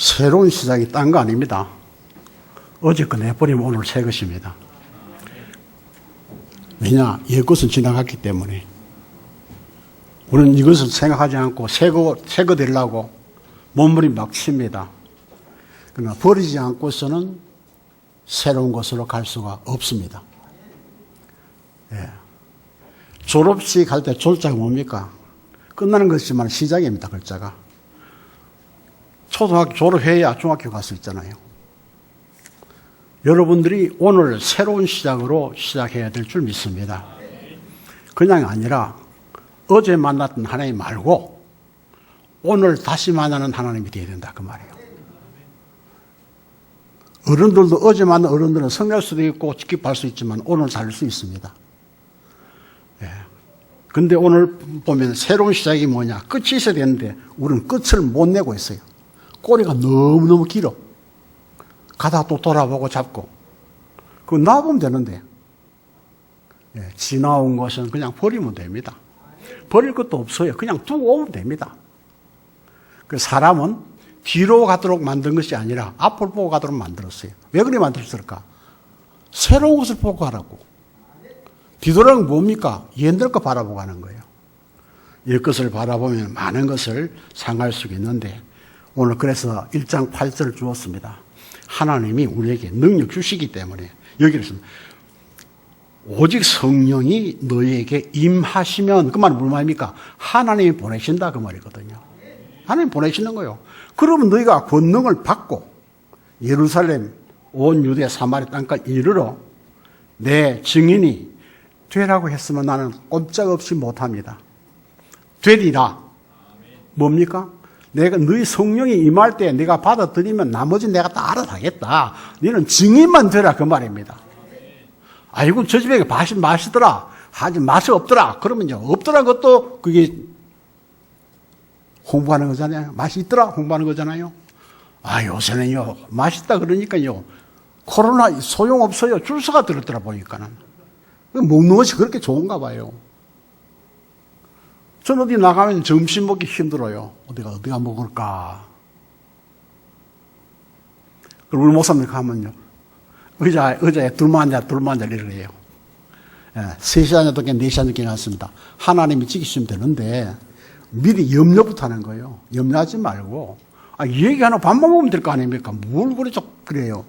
새로운 시작이 딴 거 아닙니다. 어제 거 내버리면 오늘 새 것입니다. 왜냐? 옛 것은 지나갔기 때문에. 우리는 이것을 생각하지 않고 새 거 되려고 몸부림박칩니다. 그러나 버리지 않고서는 새로운 곳으로 갈 수가 없습니다. 예. 졸업식 할 때 졸자가 뭡니까? 끝나는 것이지만 시작입니다, 글자가. 초등학교 졸업해야 중학교 갈 수 있잖아요. 여러분들이 오늘 새로운 시작으로 시작해야 될 줄 믿습니다. 그냥 아니라 어제 만났던 하나님 말고 오늘 다시 만나는 하나님이 되어야 된다, 그 말이에요. 어른들도 어제 만난 어른들은 성낼 수도 있고 기뻐할 수 있지만 오늘 살 수 있습니다. 예. 근데 오늘 보면 새로운 시작이 뭐냐? 끝이 있어야 되는데 우리는 끝을 못 내고 있어요. 꼬리가 너무너무 길어. 가다가 또 돌아보고 잡고. 그거 놔보면 되는데. 예. 지나온 것은 그냥 버리면 됩니다. 버릴 것도 없어요. 그냥 두고 오면 됩니다. 그 사람은 뒤로 가도록 만든 것이 아니라 앞을 보고 가도록 만들었어요. 왜 그렇게 만들었을까? 새로운 것을 보고 가라고. 뒤돌아는 뭡니까? 옛날 거 바라보고 가는 거예요. 옛 것을 바라보면 많은 것을 상할 수 있는데 오늘 그래서 1장 8절을 주었습니다. 하나님이 우리에게 능력 주시기 때문에 여기에서 오직 성령이 너희에게 임하시면 그 말은 무슨 말입니까? 하나님이 보내신다 그 말이거든요. 하나님 보내시는 거예요. 그러면 너희가 권능을 받고 예루살렘 온 유대 사마리아 땅까지 이르러 내 증인이 되라고 했으면 나는 꼼짝없이 못합니다. 되리라. 뭡니까? 내가 너희 성령이 임할 때 내가 받아들이면 나머지 내가 다 알아서 하겠다. 너희는 증인만 되라 그 말입니다. 아이고 저 집에 맛있더라. 하지 맛이 없더라. 그러면 이제 없더란 것도 그게 홍보하는 거잖아요. 맛이 있더라 홍보하는 거잖아요. 아 요새는요 맛있다 그러니까요 코로나 소용없어요. 줄서가 들었더라 보니까는 먹는 것이 그렇게 좋은가 봐요. 전 어디 나가면 점심 먹기 힘들어요. 어디가 먹을까. 그리고 우리 목사님 가면요 의자에 둘만 앉아 이러래요. 3시 앉아도 4시 앉아 괜찮습니다. 하나님이 지키시면 되는데 미리 염려부터 하는 거예요. 염려하지 말고 얘기하나 밥만 먹으면 될 거 아닙니까? 뭘 그래요.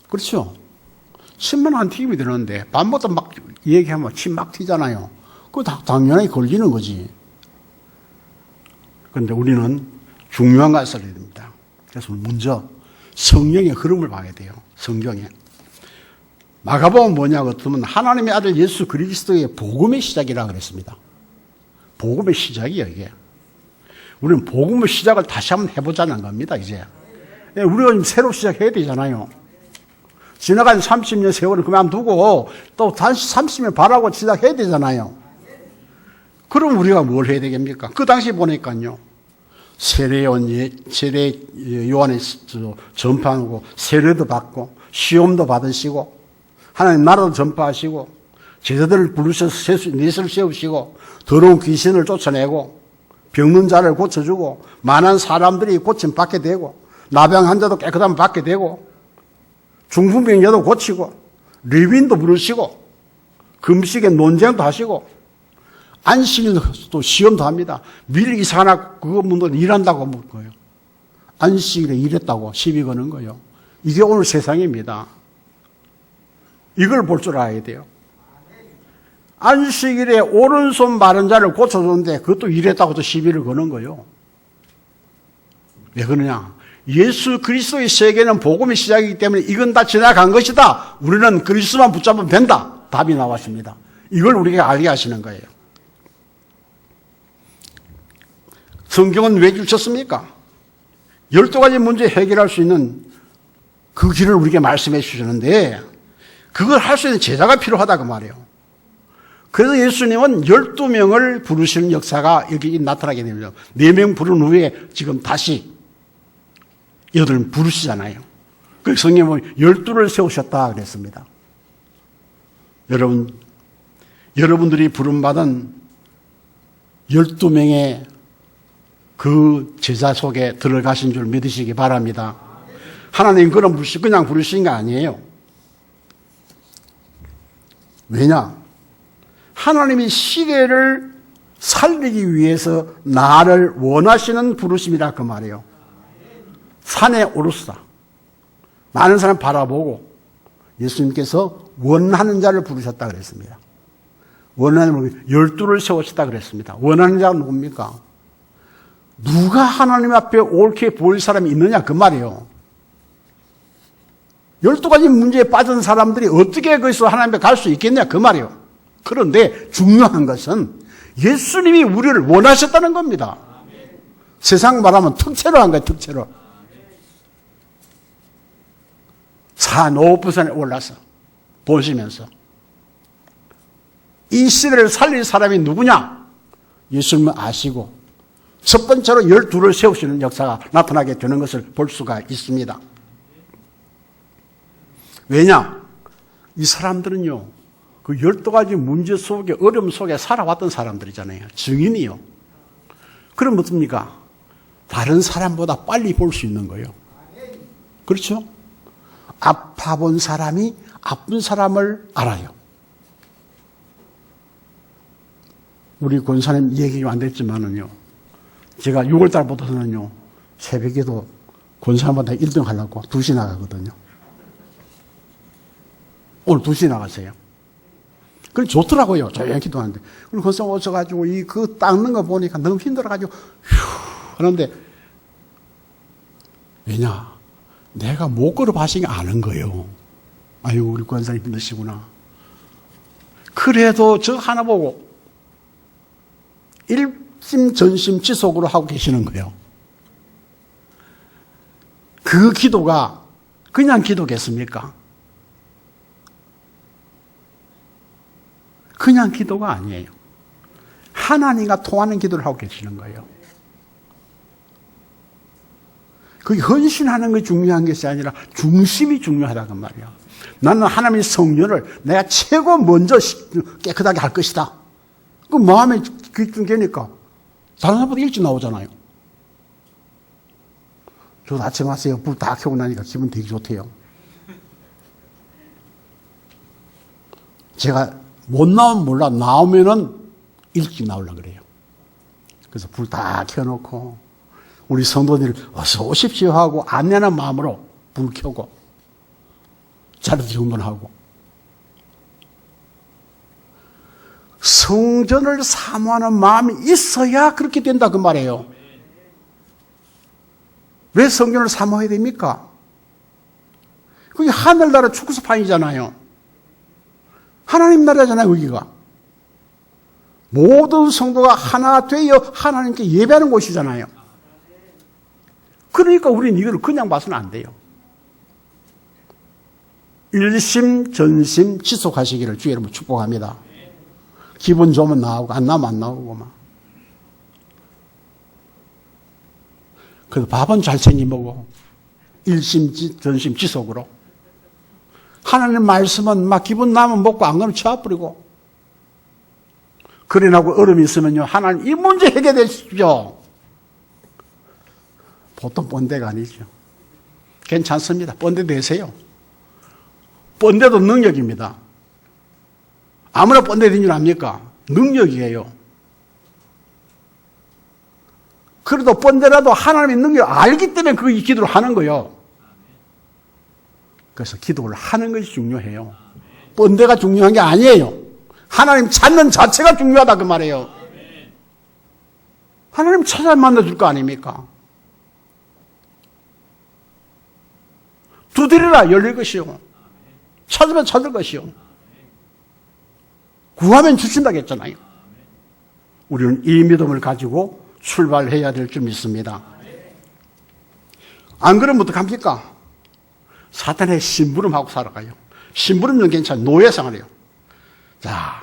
그렇죠? 침만 안 튀기면 되는데 밥 먹다 막 얘기하면 침 막 튀잖아요. 그거 당연히 걸리는 거지. 그런데 우리는 중요한 것을 알아야 됩니다. 그래서 먼저 성령의 흐름을 봐야 돼요. 성경에. 마가복음 뭐냐고 하면 하나님의 아들 예수 그리스도의 복음의 시작이라고 그랬습니다. 복음의 시작이에요, 이게. 우리는 복음의 시작을 다시 한번 해보자는 겁니다, 이제. 우리가 지금 새로 시작해야 되잖아요. 지나간 30년 세월을 그만두고 또 다시 30년 바라고 시작해야 되잖아요. 그럼 우리가 뭘 해야 되겠습니까? 그 당시 보니까요. 세례 요한의 전파하고 세례도 받고 시험도 받으시고 하나님 나라도 전파하시고 제자들을 부르셔서 넷을 세우시고 더러운 귀신을 쫓아내고 병든 자를 고쳐주고 많은 사람들이 고침 받게 되고 나병 환자도 깨끗함을 받게 되고 중풍병자도 고치고 리빈도 부르시고 금식에 논쟁도 하시고 안식일도 시험도 합니다. 미리 이사 하나 그거 묻는 일한다고 묻는 거예요. 안식일에 일했다고 시비 거는 거예요. 이게 오늘 세상입니다. 이걸 볼 줄 알아야 돼요. 안식일에 오른손 마른 자를 고쳐줬는데 그것도 일했다고 또 시비를 거는 거예요. 왜 그러냐? 예수 그리스도의 세계는 복음의 시작이기 때문에 이건 다 지나간 것이다. 우리는 그리스도만 붙잡으면 된다. 답이 나왔습니다. 이걸 우리가 알게 하시는 거예요. 성경은 왜 주셨습니까? 12가지 문제 해결할 수 있는 그 길을 우리에게 말씀해 주셨는데 그걸 할 수 있는 제자가 필요하다 그 말이에요. 그래서 예수님은 12명을 부르시는 역사가 여기 나타나게 됩니다. 4명 부른 후에 지금 다시 8명 부르시잖아요. 그 성경은 12를 세우셨다 그랬습니다. 여러분들이 부름받은 12명의 그 제자 속에 들어가신 줄 믿으시기 바랍니다. 하나님 그런 불씨 그냥 부르신 게 아니에요. 왜냐? 하나님이 시대를 살리기 위해서 나를 원하시는 부르심이라 그 말이에요. 산에 오르시다. 많은 사람 바라보고 예수님께서 원하는 자를 부르셨다 그랬습니다. 원하는 12를 세우셨다 그랬습니다. 원하는 자가 누굽니까? 누가 하나님 앞에 옳게 보일 사람이 있느냐 그 말이에요. 12가지 문제에 빠진 사람들이 어떻게 거기서 하나님 앞에 갈 수 있겠냐 그 말이에요. 그런데 중요한 것은 예수님이 우리를 원하셨다는 겁니다. 세상 말하면 특채로 한 거예요. 특채로. 산 높은 올라서 보시면서 이 시대를 살릴 사람이 누구냐? 예수님을 아시고 첫 번째로 12를 세우시는 역사가 나타나게 되는 것을 볼 수가 있습니다. 왜냐? 이 사람들은요, 그 12가지 문제 속에, 어려움 속에 살아왔던 사람들이잖아요. 증인이요. 그럼 어떻습니까? 다른 사람보다 빨리 볼 수 있는 거예요. 그렇죠? 아파본 사람이 아픈 사람을 알아요. 우리 권사님 얘기 안 됐지만은요, 제가 6월달부터는요, 새벽에도 권사님한테 1등 하려고 2시 나가거든요. 오늘 2시 나가세요. 그럼 좋더라고요. 조용히 기도하는데. 그리고 권사님 오셔가지고 그 닦는 거 보니까 너무 힘들어가지고, 휴, 하는데, 왜냐? 내가 못 걸어 봐시기 아는 거예요. 아이고, 우리 권사님 힘드시구나. 그래도 저 하나 보고, 일심전심지속으로 하고 계시는 거예요. 그 기도가 그냥 기도겠습니까? 그냥 기도가 아니에요. 하나님과 통하는 기도를 하고 계시는 거예요. 그게 헌신하는 것이 중요한 것이 아니라 중심이 중요하다는 말이야. 나는 하나님의 성령을 내가 최고 먼저 깨끗하게 할 것이다. 그 마음에 귀중되니까 다른 사람보다 일찍 나오잖아요. 저도 아침 왔어요. 불 다 켜고 나니까 기분 되게 좋대요. 제가 못 나오면 몰라. 나오면은 일찍 나오려고 그래요. 그래서 불 다 켜놓고 우리 성도들 어서 오십시오 하고 안내하는 마음으로 불 켜고 자리도 정돈하고 성전을 사모하는 마음이 있어야 그렇게 된다 그 말이에요. 왜 성전을 사모해야 됩니까? 그게 하늘나라 축구수판이잖아요. 하나님 나라잖아요, 여기가. 모든 성도가 하나 되어 하나님께 예배하는 곳이잖아요. 그러니까 우리는 이걸 그냥 봐서는 안 돼요. 일심전심 지속하시기를 주의 이름으로 축복합니다. 기분 좋으면 나오고 안 나오면 안 나오고 막. 그래서 밥은 잘 챙겨 먹고 일심전심 지속으로. 하나님 말씀은 막 기분 나면 먹고 안 그러면 쳐버리고. 그래나고 얼음이 있으면요, 하나님 이 문제 해결해 주십시오. 보통 번데가 아니죠. 괜찮습니다. 번데 되세요. 번데도 능력입니다. 아무나 번데 된 줄 압니까? 능력이에요. 그래도 번데라도 하나님의 능력을 알기 때문에 그 기도를 하는 거예요. 그래서 기도를 하는 것이 중요해요. 번데가 중요한 게 아니에요. 하나님 찾는 자체가 중요하다 그 말이에요. 하나님 찾아 만나줄 거 아닙니까? 두드리라 열릴 것이요. 찾으면 찾을 것이요. 구하면 주신다고 했잖아요. 우리는 이 믿음을 가지고 출발해야 될 줄 믿습니다. 안 그러면 어떡합니까? 사탄의 심부름하고 살아가요. 심부름은 괜찮아요. 노예생활이에요. 자,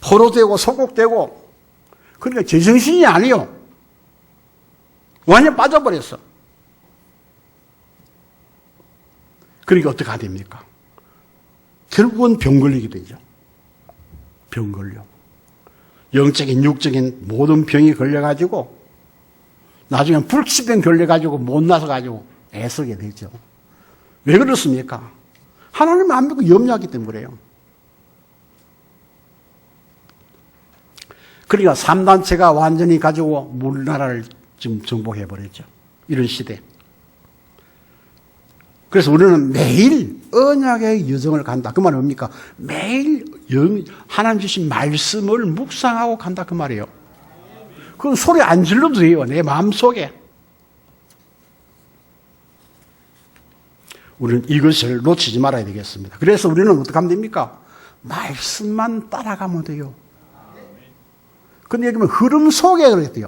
포로되고 소곡되고 그러니까 제정신이 아니에요. 완전 빠져버렸어. 그러니까 어떻게 해야 됩니까? 결국은 병 걸리게 되죠. 병 걸려. 영적인 육적인 모든 병이 걸려가지고 나중에 불치병 걸려가지고 못 나서가지고 애쓰게 되죠. 왜 그렇습니까? 하나님 안 믿고 염려하기 때문에 그래요. 그러니까 3단체가 완전히 가지고 우리나라를 지금 정복해버렸죠. 이런 시대. 그래서 우리는 매일 언약의 여정을 간다. 그 말은 뭡니까? 매일 하나님 주신 말씀을 묵상하고 간다. 그 말이에요. 그건 소리 안 질러도 돼요. 내 마음속에. 우리는 이것을 놓치지 말아야 되겠습니다. 그래서 우리는 어떻게 하면 됩니까? 말씀만 따라가면 돼요. 근데 여기 보면 흐름 속에 그랬대요.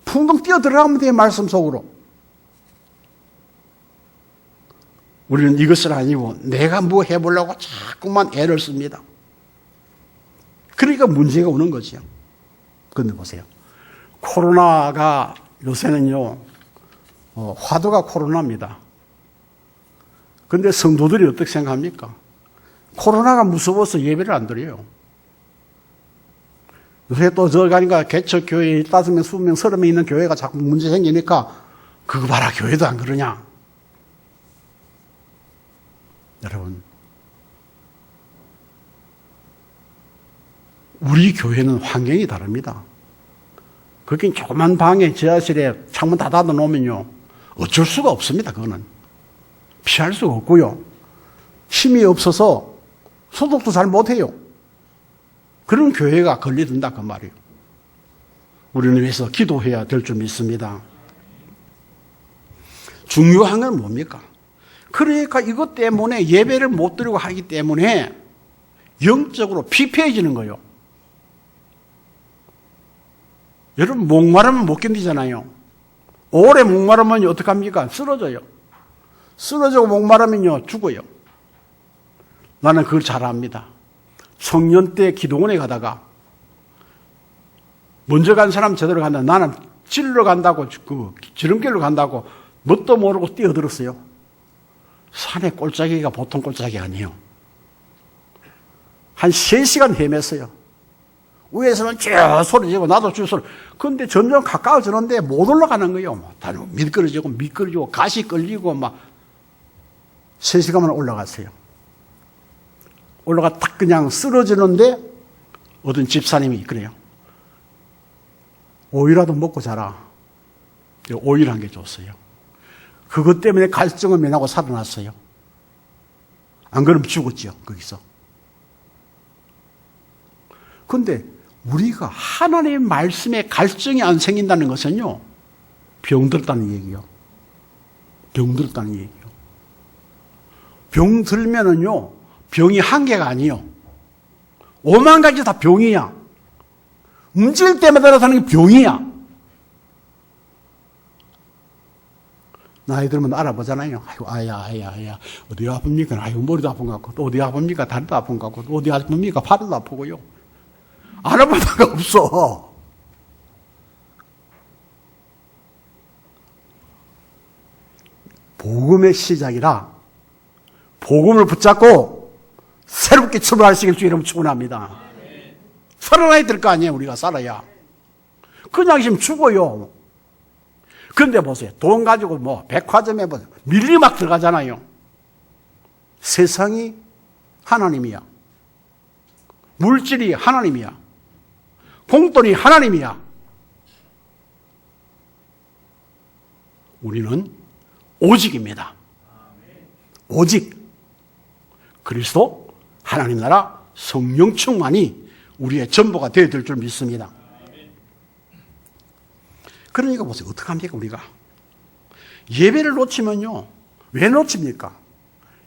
풍덩 뛰어 들어가면 돼요. 말씀 속으로. 우리는 이것을 아니고 내가 뭐 해보려고 자꾸만 애를 씁니다. 그러니까 문제가 오는 거죠. 그런데 보세요. 코로나가 요새는요, 화두가 코로나입니다. 그런데 성도들이 어떻게 생각합니까? 코로나가 무서워서 예배를 안 드려요. 요새 또 저 가니까 개척교회 15명, 20명, 30명 있는 교회가 자꾸 문제 생기니까 그거 봐라, 교회도 안 그러냐. 여러분, 우리 교회는 환경이 다릅니다. 그렇게 조그만 방에 지하실에 창문 다 닫아 놓으면요, 어쩔 수가 없습니다. 그거는 피할 수가 없고요, 힘이 없어서 소독도 잘 못해요. 그런 교회가 걸리든다 그 말이에요. 우리는 위해서 기도해야 될 줄 믿습니다. 중요한 건 뭡니까? 그러니까 이것 때문에 예배를 못 드리고 하기 때문에 영적으로 피폐해지는 거예요. 여러분, 목마르면 못 견디잖아요. 오래 목마르면 어떡합니까? 쓰러져요. 쓰러지고 목마르면요, 죽어요. 나는 그걸 잘 압니다. 청년 때 기도원에 가다가 먼저 간 사람 제대로 간다. 나는 찔러 간다고, 그 지름길로 간다고 뭣도 모르고 뛰어들었어요. 산의 꼴짜기가 보통 꼴짜기 아니에요. 한 3시간 헤맸어요. 위에서는 쭉 소리 지고 나도 쭉 소리. 그런데 점점 가까워지는데 못 올라가는 거예요. 다 미끄러지고 가시 끌리고 막 3시간만 올라갔어요. 올라가 딱 그냥 쓰러지는데 어떤 집사님이 그래요. 오이라도 먹고 자라. 오이를 한 개 줬어요. 그것 때문에 갈증을 면하고 살아났어요. 안 그러면 죽었죠, 거기서. 그런데 우리가 하나님의 말씀에 갈증이 안 생긴다는 것은요, 병들었다는 얘기예요. 병들었다는 얘기예요. 병들면은요, 병이 한 개가 아니에요. 5만 가지 다 병이야. 움직일 때마다 나타나는 게 병이야. 나이 들면 알아보잖아요. 아이고, 아야. 어디가 아픕니까? 아이고, 머리도 아픈 것 같고, 또 어디가 아픕니까? 다리도 아픈 것 같고, 또 어디가 아픕니까? 팔도 아프고요. 알아볼 데가 없어. 복음의 시작이라 복음을 붙잡고 새롭게 출발하시길 주 이름 축원합니다. 살아나야 될 거 아니에요. 우리가 살아야. 그냥 있으면 죽어요. 그런데 보세요. 돈 가지고 뭐 백화점에 뭐 밀리막 들어가잖아요. 세상이 하나님이야. 물질이 하나님이야. 공돈이 하나님이야. 우리는 오직입니다. 오직 그리스도 하나님 나라 성령 충만이 우리의 전부가 되어야 될 줄 믿습니다. 그러니까 보세요. 어떡합니까 우리가? 예배를 놓치면요. 왜 놓칩니까?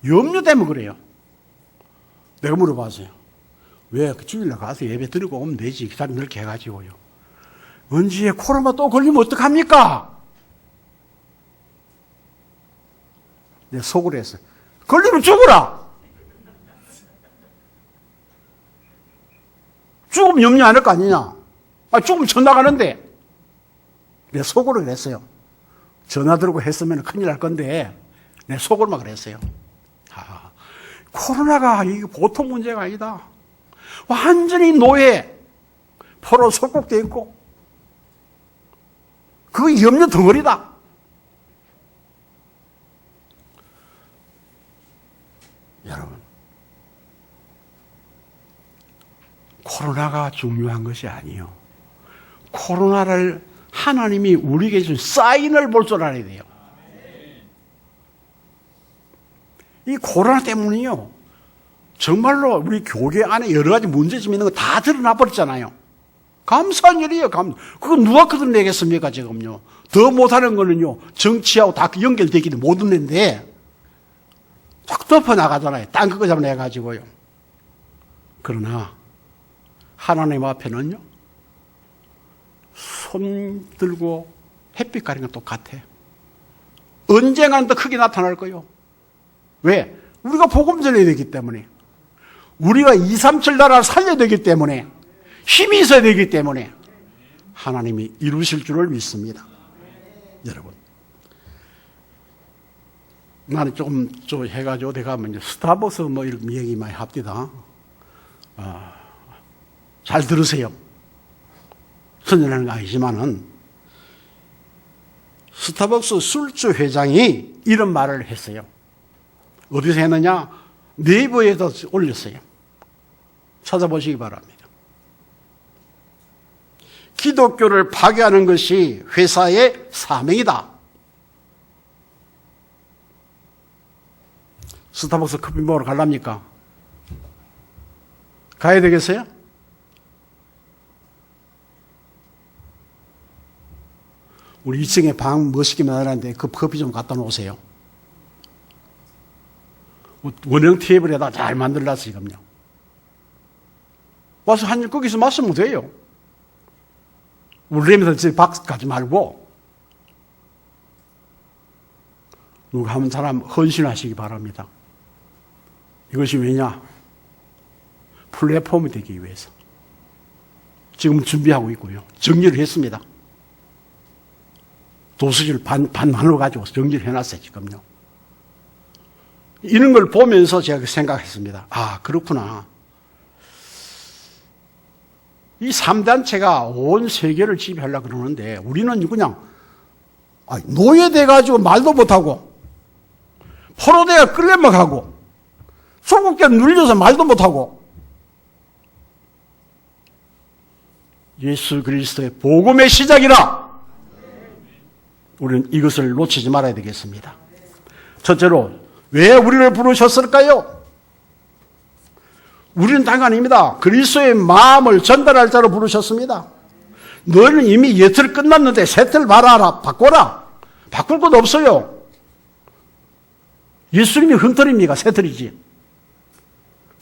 염려 때문에 그래요. 내가 물어봤어요. 왜 주일날 가서 예배 드리고 오면 되지. 기다림 넓게 해가지고요. 언제 코로나 또 걸리면 어떡합니까? 내가 속으로 했어요. 걸리면 죽어라. 죽으면 염려 안 할 거 아니냐. 죽으면 전 나가는데. 내 속으로 그랬어요. 전화 들고 했으면 큰일 날 건데 내 속으로만 그랬어요. 코로나가 이게 보통 문제가 아니다. 완전히 노예, 포로 속국돼 있고 그거 염려 덩어리다. 여러분, 코로나가 중요한 것이 아니에요. 코로나를 하나님이 우리에게 준 사인을 볼 줄 알아야 돼요. 이 코로나 때문에요, 정말로 우리 교회 안에 여러 가지 문제점 있는 거 다 드러나 버렸잖아요. 감사한 일이에요. 그거 누가 거들내겠습니까, 지금요. 더 못하는 거는요, 정치하고 다 연결되기도 못 했는데, 쫙 덮어나가잖아요. 딴 거 잡아내가지고요. 그러나, 하나님 앞에는요, 손 들고 햇빛 가린 건 똑같아. 언젠가는 더 크게 나타날 거예요. 왜? 우리가 복음 전해야 되기 때문에. 우리가 237 나라를 살려야 되기 때문에. 힘이 있어야 되기 때문에. 하나님이 이루실 줄을 믿습니다. 여러분. 나는 조금 해가지고 내가 이제 스타벅스 뭐 이런 얘기 많이 합디다. 잘 들으세요. 선전하는 거 아니지만은, 스타벅스 술주 회장이 이런 말을 했어요. 어디서 했느냐? 네이버에다 올렸어요. 찾아보시기 바랍니다. 기독교를 파괴하는 것이 회사의 사명이다. 스타벅스 커피 먹으러 가랍니까? 가야 되겠어요? 우리 2층에 방 멋있게 만들었는데 그 커피 좀 갖다 놓으세요. 원형 테이블에다 잘 만들어놨어요, 지금요. 와서 한 일 거기서 마시면 돼요. 울림에서 집 밖 가지 말고. 누가 한 사람 헌신하시기 바랍니다. 이것이 왜냐? 플랫폼이 되기 위해서. 지금 준비하고 있고요. 정리를 했습니다. 도수지를 반만으로 가지고 정리를 해놨어요, 지금요. 이런 걸 보면서 제가 생각했습니다. 아, 그렇구나. 이 3단체가 온 세계를 지배하려고 그러는데, 우리는 그냥, 노예돼가지고 말도 못하고, 포로돼가 끌려먹하고, 소국계 눌려서 말도 못하고, 예수 그리스도의 복음의 시작이라! 우리는 이것을 놓치지 말아야 되겠습니다. 첫째로, 왜 우리를 부르셨을까요? 우리는 당연합니다. 그리스도의 마음을 전달할 자로 부르셨습니다. 너희는 이미 옛틀 끝났는데 새틀 바꿔라. 바꿀 것 없어요. 예수님이 흠틀입니까? 새틀이지.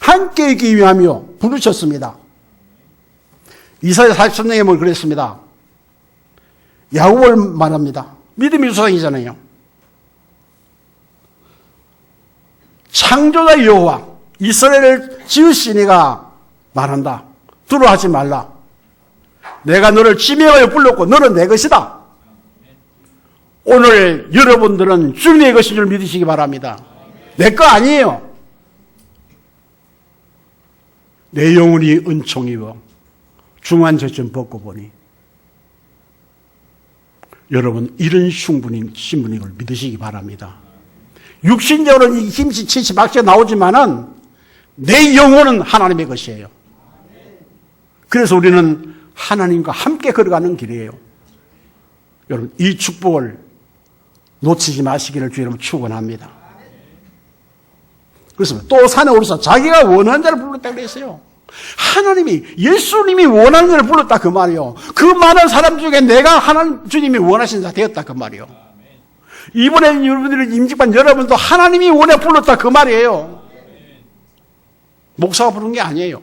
함께 있기 위하며 부르셨습니다. 이사야 43장에 뭘 그랬습니다. 야곱을 말합니다. 믿음의 조상이잖아요. 창조자 여호와 이스라엘을 지으시니가 말한다. 두려워하지 말라. 내가 너를 지명하여 불렀고 너는 내 것이다. 오늘 여러분들은 주님의 것인 줄 믿으시기 바랍니다. 내 거 아니에요. 내 영혼이 은총이요 중한 죄점 벗고 보니 여러분 이런 신분인 걸 믿으시기 바랍니다. 육신적으로는 힘시 치치 박치가 나오지만은 내 영혼은 하나님의 것이에요. 그래서 우리는 하나님과 함께 걸어가는 길이에요. 여러분 이 축복을 놓치지 마시기를 주의 이름으로 축원합니다. 그렇습니다. 또 산에 오르서 자기가 원하는 자를 불렀다고 그랬어요. 하나님이 예수님이 원하는 자를 불렀다 그 말이요. 그 많은 사람 중에 내가 하나님 주님이 원하신 자 되었다 그 말이요. 이번에 여러분들이 임직반 여러분도 하나님이 원해 불렀다 그 말이에요. 목사가 부른 게 아니에요.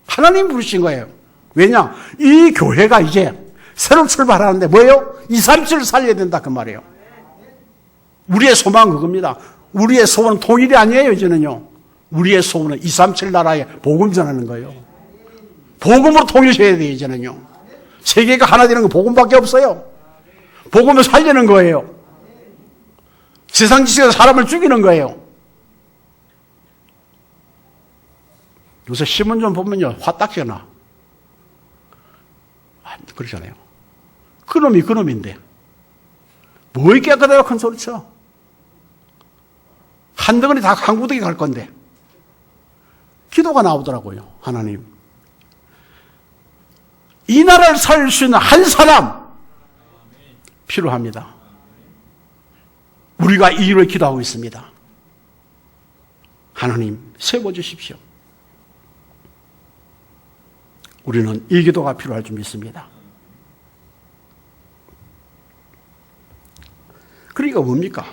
하나님이 부르신 거예요. 왜냐? 이 교회가 이제 새로 출발하는데 뭐예요? 237을 살려야 된다 그 말이에요. 우리의 소망은 그겁니다. 우리의 소원은 통일이 아니에요 이제는요. 우리의 소원은 237 나라에 복음 전하는 거예요. 복음으로 통일해야 돼요 이제는요. 세계가 하나 되는 건 복음밖에 없어요. 복음을 살리는 거예요. 세상 지식에서 사람을 죽이는 거예요. 요새 신문 좀 보면요 화딱지가 나. 그러잖아요. 그놈이 그놈인데 뭐 깨끗하다고 큰 소리 쳐. 한 덩어리 다 한 구덩이 갈 건데. 기도가 나오더라고요. 하나님, 이 나라를 살릴 수 있는 한 사람 필요합니다. 우리가 이 일을 기도하고 있습니다. 하나님 세워주십시오. 우리는 이 기도가 필요할 줄 믿습니다. 그러니까 뭡니까?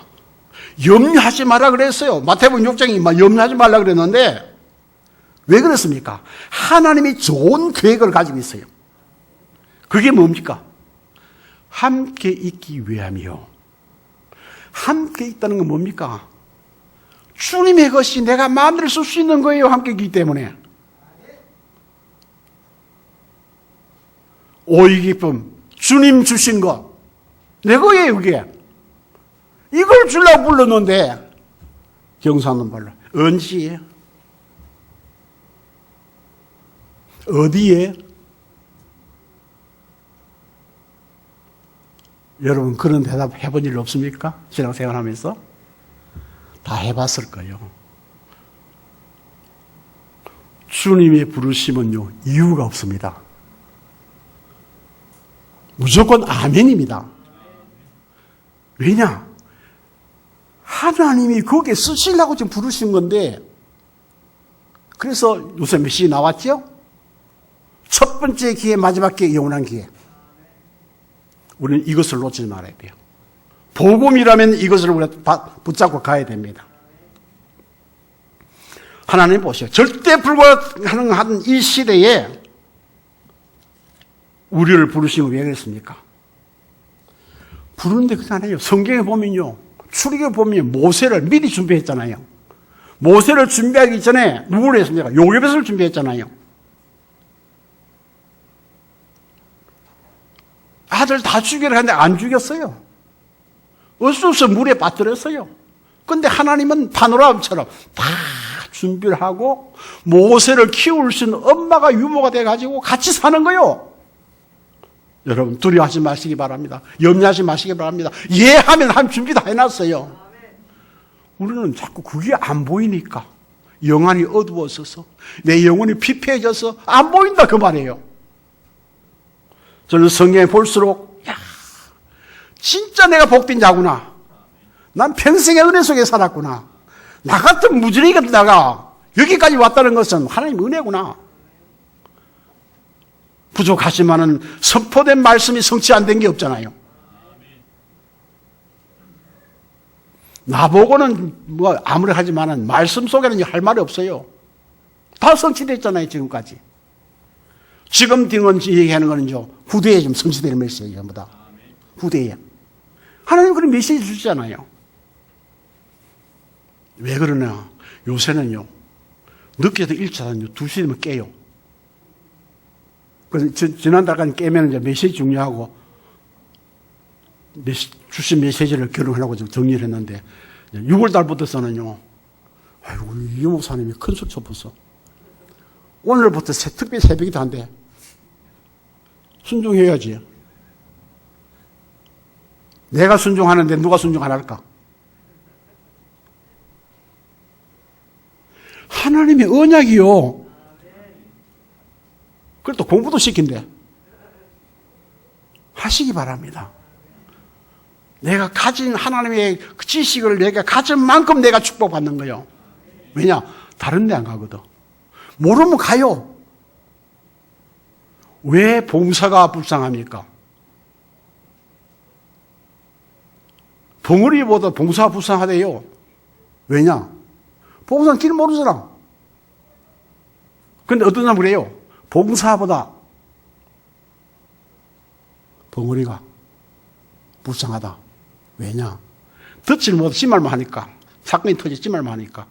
염려하지 말라 그랬어요. 마태복음 6장이 염려하지 말라 그랬는데 왜 그랬습니까? 하나님이 좋은 계획을 가지고 있어요. 그게 뭡니까? 함께 있기 위함이요. 함께 있다는 건 뭡니까? 주님의 것이 내가 마음대로 쓸 수 있는 거예요. 함께 있기 때문에. 오이 기쁨, 주님 주신 것, 내 거예요, 그게. 이걸 주려고 불렀는데, 경사는 발로. 언제에? 어디에? 여러분, 그런 대답 해본 일 없습니까? 신앙생활 하면서? 다 해봤을 거예요. 주님의 부르심은요, 이유가 없습니다. 무조건 아멘입니다. 왜냐? 하나님이 거기에 쓰시려고 지금 부르신 건데, 그래서 요새 몇 시 나왔죠? 첫 번째 기회, 마지막 기회, 영원한 기회. 우리는 이것을 놓치지 말아야 돼요. 복음이라면 이것을 우리가 붙잡고 가야 됩니다. 하나님 보세요. 절대 불가능한 이 시대에 우리를 부르신 거 왜 그랬습니까? 부르는데 그게 아니에요. 성경에 보면요. 출애굽에 보면 모세를 미리 준비했잖아요. 모세를 준비하기 전에 누구를 했습니까? 요괴벳을 준비했잖아요. 아들 다 죽이려 하는데 안 죽였어요. 어쩔 수 없어 물에 빠뜨렸어요. 근데 하나님은 파노라마처럼 다 준비를 하고 모세를 키울 수 있는 엄마가 유모가 돼가지고 같이 사는 거요. 여러분 두려워하지 마시기 바랍니다. 염려하지 마시기 바랍니다. 예 하면 한 준비 다 해놨어요. 우리는 자꾸 그게 안 보이니까 영안이 어두워져서 내 영혼이 피폐해져서 안 보인다 그 말이에요. 저는 성경에 볼수록 야 진짜 내가 복된 자구나. 난 평생의 은혜 속에 살았구나. 나 같은 무지랭이 같은 자가 여기까지 왔다는 것은 하나님 은혜구나. 부족하지만은 선포된 말씀이 성취 안 된 게 없잖아요. 나보고는 뭐 아무리 하지만은 말씀 속에는 할 말이 없어요. 다 성취됐잖아요, 지금까지. 지금 얘기하는 거는요, 후대에 좀 성취되는 메시지, 전부 다. 후대에. 하나님 그런 메시지 주시잖아요. 왜 그러냐? 요새는요, 늦게도 일자는요, 2시 되면 깨요. 그래서 지난달까지 깨면 이제 메시지 중요하고, 주신 메시지를 결혼하려고 좀 정리를 했는데, 6월달부터서는요, 아이고, 이 목사님이 큰 소리 쳐봤어. 오늘부터 특별히 새벽이 다 안 돼. 순종해야지. 내가 순종하는데 누가 순종 안 할까? 하나님의 언약이요. 그걸 또 공부도 시킨대. 하시기 바랍니다. 내가 가진 하나님의 그 지식을 내가 가진 만큼 내가 축복받는 거예요. 왜냐? 다른 데 안 가거든. 모르면 가요. 왜 봉사가 불쌍합니까? 벙어리보다 봉사가 불쌍하대요. 왜냐? 봉사는 길 모르잖아. 근데 어떤 사람은 그래요. 봉사보다 벙어리가 불쌍하다. 왜냐? 듣지를 못해 찜말만 하니까. 사건이 터지 찜말만 하니까.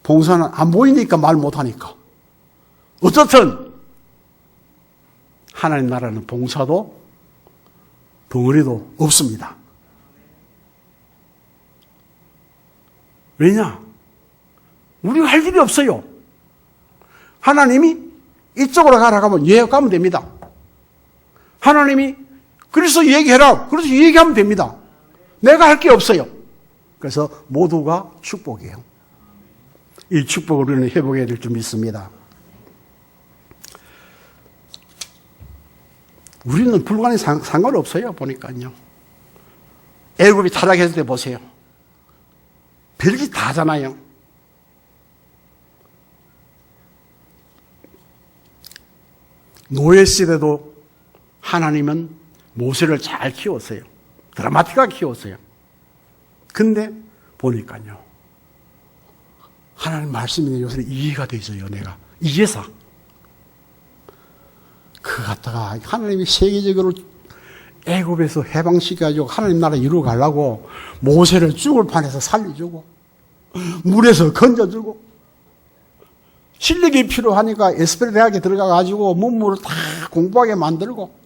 봉사는 안 보이니까 말 못하니까. 어떻든 하나님 나라는 봉사도 벙어리도 없습니다. 왜냐? 우리가 할 일이 없어요. 하나님이 이쪽으로 가라 하면 예 가면 됩니다. 하나님이 그래서 얘기해라. 그래서 얘기하면 됩니다. 내가 할 게 없어요. 그래서 모두가 축복이에요. 이 축복을 우리는 회복해야 될 줄 믿습니다. 우리는 불가능에 상관없어요. 보니까요. 애굽이 타락했을 때 보세요. 별짓 다 하잖아요. 노예 시대도 하나님은 모세를 잘 키웠어요. 드라마틱하게 키웠어요. 근데 보니까요. 하나님 말씀이 요새 이해가 되죠. 내가. 이해사. 그거 갖다가 하나님이 세계적으로 애굽에서 해방시켜가지고 하나님 나라 이루어 가려고 모세를 죽을 판에서 살려주고 물에서 건져주고 실력이 필요하니까 에스페르 대학에 들어가가지고 문물을 다 공부하게 만들고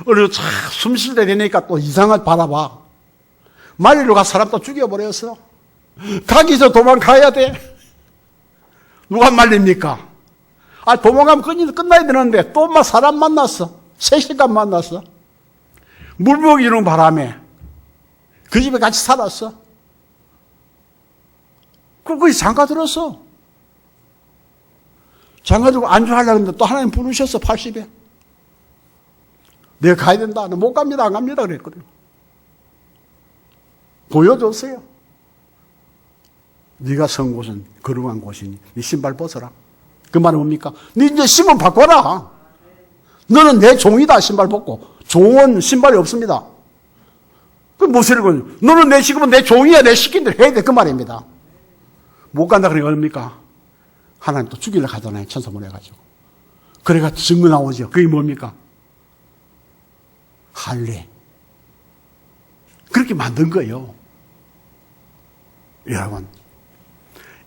그리고 숨 쉴 때 되니까 또 이상을 바라봐. 말리러 가 사람 또 죽여버렸어. 가기서 도망가야 돼. 누가 말립니까? 도망가면 끝나야 되는데 또 막 사람 만났어. 3시간 만났어. 물 먹이는 바람에 그 집에 같이 살았어. 거기 장가 들었어. 장가 들고 안주하려고 했는데 또 하나님 부르셨어. 80에. 내가 가야 된다. 못 갑니다. 안 갑니다. 그랬거든. 보여줬어요. 네가 선 곳은 거룩한 곳이니 네 신발 벗어라. 그 말은 뭡니까? 네 이제 신분 바꿔라. 너는 내 종이다. 신발 벗고. 종은 신발이 없습니다. 그 무엇을 건? 너는 내 지금은 내 종이야. 내 시킨 대로 해야 돼. 그 말입니다. 못 간다 그러니까 뭡니까? 하나님 또 죽이려 가잖아요. 천사 보내가지고. 그래가 증거 나오죠. 그게 뭡니까? 할례. 그렇게 만든 거예요. 여러분.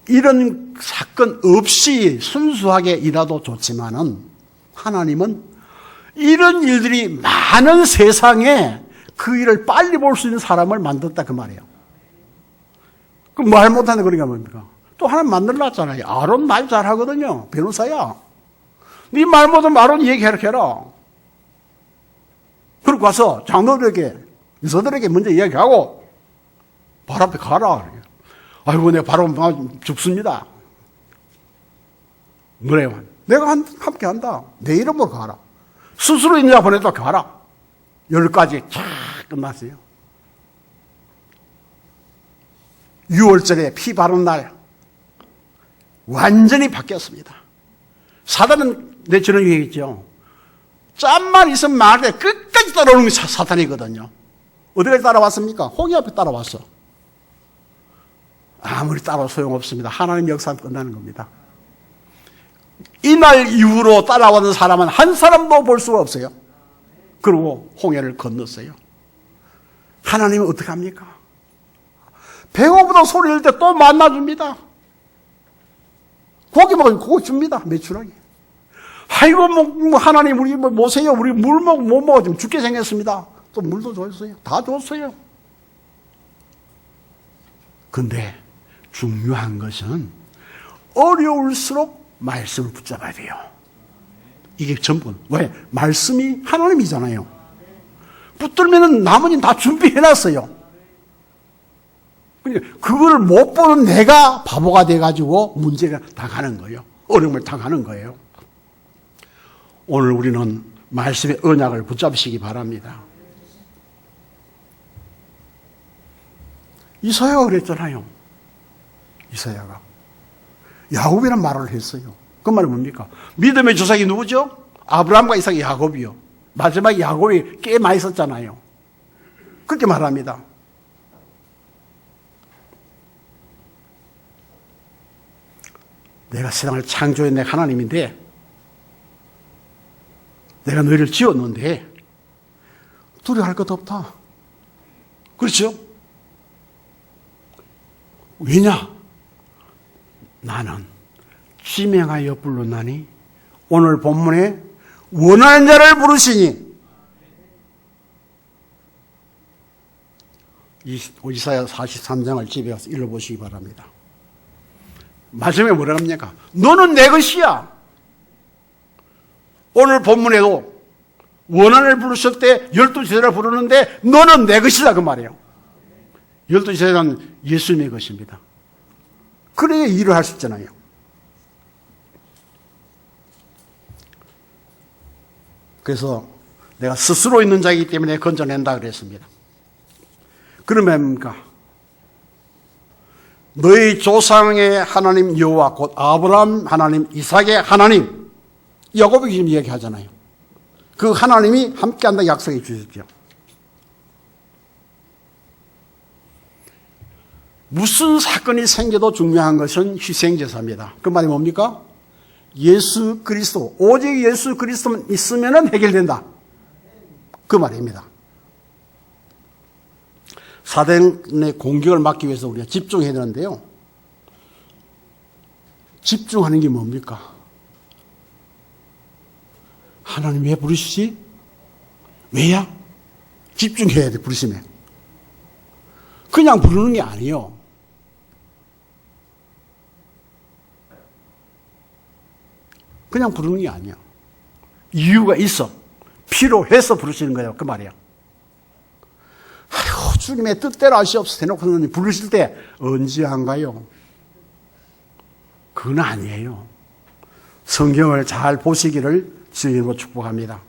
이런 사건 없이 순수하게 일하도 좋지만은 하나님은 이런 일들이 많은 세상에 그 일을 빨리 볼 수 있는 사람을 만들었다 그 말이에요. 그럼 말 못하는 거니까 뭡니까? 또 하나님 만들어놨잖아요. 아론 말 잘하거든요. 변호사야. 네 말 못하면 아론 얘기해라. 그리고 가서 장로들에게 여서들에게 먼저 이야기하고 발 앞에 가라. 아이고 내가 바로 죽습니다. 그래요. 내가 함께 한다. 내 이름으로 가라. 스스로 인자 보내도 가라. 10가지 쫙 끝났어요. 6월절에 피 바른 날 완전히 바뀌었습니다. 사단은 내 저런 얘기했죠. 짬만 있으면 말해 끝까지 따라오는 게 사탄이거든요. 어디까지 따라왔습니까? 홍해 앞에 따라왔어. 아무리 따라도 소용없습니다. 하나님 역사는 끝나는 겁니다. 이날 이후로 따라왔는 사람은 한 사람도 볼 수가 없어요. 그리고 홍해를 건넜어요. 하나님은 어떻게 합니까? 배고프다 소리를 때 또 만나줍니다. 고기 먹으면 고기 줍니다. 매출하게. 아이고 뭐 하나님 우리 뭐 모세요. 우리 물 못 먹어 좀 죽게 생겼습니다. 또 물도 줬어요. 다 줬어요. 근데 중요한 것은 어려울수록 말씀을 붙잡아야 돼요. 이게 전부. 왜? 말씀이 하나님이잖아요. 붙들면은 나머지는 다 준비해놨어요. 그러니까 그걸 못 보는 내가 바보가 돼가지고 문제가 다 가는 거예요. 어려움을 다 가는 거예요. 오늘 우리는 말씀의 언약을 붙잡으시기 바랍니다. 이사야가 그랬잖아요. 이사야가 야곱이란 말을 했어요. 그 말은 뭡니까? 믿음의 조상이 누구죠? 아브라함과 이삭이 야곱이요. 마지막에 야곱이 꽤 많이 썼잖아요. 그렇게 말합니다. 내가 세상을 창조한 내가 하나님인데 내가 너희를 지었는데 두려워할 것도 없다. 그렇죠? 왜냐? 나는 지명하여 불렀나니 오늘 본문에 원하는 자를 부르시니 이사야 43장을 집에 가서 읽어보시기 바랍니다. 마지막에 뭐라 합니까? 너는 내 것이야. 오늘 본문에도 원한을 부르실 때 12제자를 부르는데 너는 내 것이다 그 말이에요. 12제자는 예수님의 것입니다. 그래야 일을 할 수 있잖아요. 그래서 내가 스스로 있는 자이기 때문에 건져낸다 그랬습니다. 그러면 뭡니까? 너희 조상의 하나님 여호와 곧 아브라함 하나님, 이삭의 하나님, 야곱이 지금 이야기하잖아요. 그 하나님이 함께한다 약속해 주셨죠. 무슨 사건이 생겨도 중요한 것은 희생제사입니다. 그 말이 뭡니까? 예수 그리스도, 오직 예수 그리스도만 있으면 해결된다. 그 말입니다. 사단의 공격을 막기 위해서 우리가 집중해야 되는데요. 집중하는 게 뭡니까? 하나님 왜 부르시지? 왜야? 집중해야 돼, 부르시면. 그냥 부르는 게 아니에요. 그냥 부르는 게 아니야. 이유가 있어. 필요해서 부르시는 거예요. 그 말이야. 아이고, 주님의 뜻대로 하시옵소서 해놓고는 부르실 때 언제 안 가요? 그건 아니에요. 성경을 잘 보시기를 주님으로 축복합니다.